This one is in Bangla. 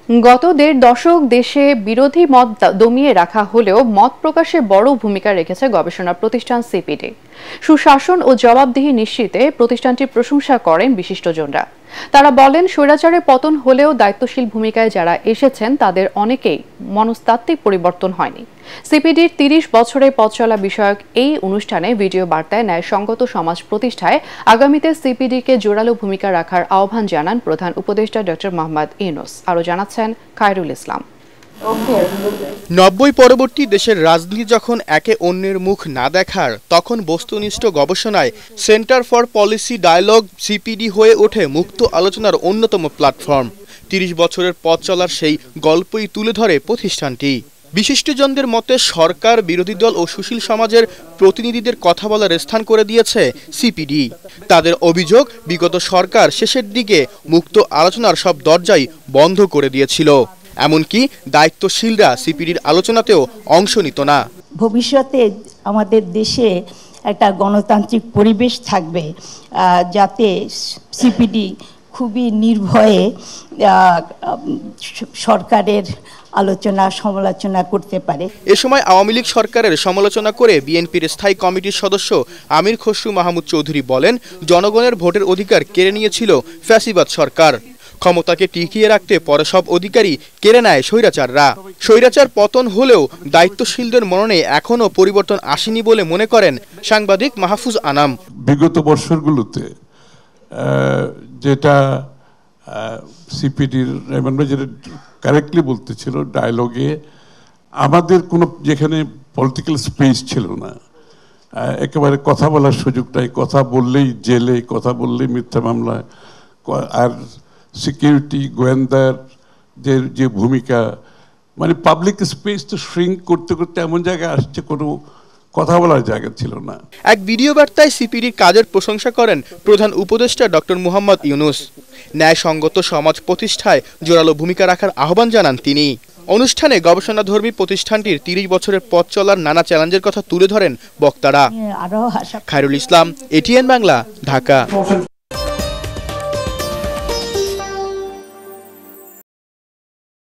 গত দেড় দশক দেশে বিরোধী মত দমিয়ে রাখা হলেও মত প্রকাশে বড় ভূমিকা রেখেছে গবেষণা প্রতিষ্ঠান সিপিডি। সুশাসন ও জবাবদিহি নিশ্চিতে প্রতিষ্ঠানটির প্রশংসা করেন বিশিষ্টজনরা। তারা বলেন, স্বৈরাচারের পতন হলেও দায়িত্বশীল ভূমিকায় যারা এসেছেন তাদের অনেকেই মনস্তাত্ত্বিক পরিবর্তন হয়নি। সিপিডির ৩০ বছরের পথ চলা বিষয়ক এই অনুষ্ঠানে ভিডিও বার্তায় ন্যায়সঙ্গত সমাজ প্রতিষ্ঠায় আগামীতে সিপিডিকে জোরালো ভূমিকা রাখার আহ্বান জানান প্রধান উপদেষ্টা ডক্টর মোহাম্মদ ইউনূস। আরও জানাচ্ছেন খায়রুল ইসলাম। ৯০ পরবর্তী দেশের রাজনীতি যখন একে অন্যের মুখ না দেখার, তখন বস্তুনিষ্ঠ গবেষণায় Centre for Policy Dialogue CPD হয়ে ওঠে মুক্ত আলোচনার অন্যতম প্ল্যাটফর্ম। ৩০ বছরের পথ চলার সেই গল্পই তুলে ধরে প্রতিষ্ঠানটি। বিশিষ্টজনদের মতে সরকার, বিরোধী দল ও সুশীল সমাজের প্রতিনিধিদের কথা বলার স্থান করে দিয়েছে সিপিডি। তাদের অভিযোগ, বিগত সরকার শেষের দিকে মুক্ত আলোচনার সব দরজাই বন্ধ করে দিয়েছিল। এমনকি দায়িত্বশীলরা সিপিডির আলোচনাতেও অংশ নিত না। ভবিষ্যতে আমাদের দেশে একটা গণতান্ত্রিক পরিবেশ থাকবে, যাতে সিপিডি খুবই নির্ভয়ে সরকারের আলোচনা সমালোচনা করতে পারে। এ সময় আওয়ামী লীগ সরকারের সমালোচনা করে বিএনপির স্থায়ী কমিটির সদস্য আমির খসরু মাহমুদ চৌধুরী বলেন, জনগণের ভোটের অধিকার কেড়ে নিয়েছিল ফ্যাসিবাদ সরকার। ক্ষমতাকে টিকিয়ে রাখতে পরে সব অধিকারই কেড়ে নেয় স্বৈরাচাররা। স্বৈরাচার পতন হলেও দায়িত্বশীলদের মননে এখনো পরিবর্তন আসেনি বলে মনে করেন সাংবাদিক মাহফুজ আনাম। বিগত বছরগুলোতে যেটা সিপিডির যেটা কারেক্টলি বলতেছিল ডায়ালগে, আমাদের কোনো যেখানে পলিটিক্যাল স্পেস ছিল না, একেবারে কথা বলার সুযোগ নাই, কথা বললেই জেলে, কথা বললেই মিথ্যা মামলায়, আর সিকিউরিটি গোয়েন্দার যে ভূমিকা, মানে পাবলিক স্পেস তো শ্রিঙ্ক করতে করতে এমন জায়গায় আসছে কোনো কথা বলার জায়গা ছিল না। এক ভিডিও বার্তায় সিপিডির কাজের প্রশংসা করেন প্রধান উপদেষ্টা ডক্টর মোহাম্মদ ইউনূস। ন্যায়সঙ্গত সমাজ প্রতিষ্ঠায় জোরালো ভূমিকা রাখার আহ্বান জানান তিনি। অনুষ্ঠানে গবেষণাধর্মী প্রতিষ্ঠানটির ৩০ বছরের পথ চলার নানা চ্যালেঞ্জের কথা তুলে ধরেন বক্তারা। খায়রুল ইসলাম, এটিএন বাংলা, ঢাকা।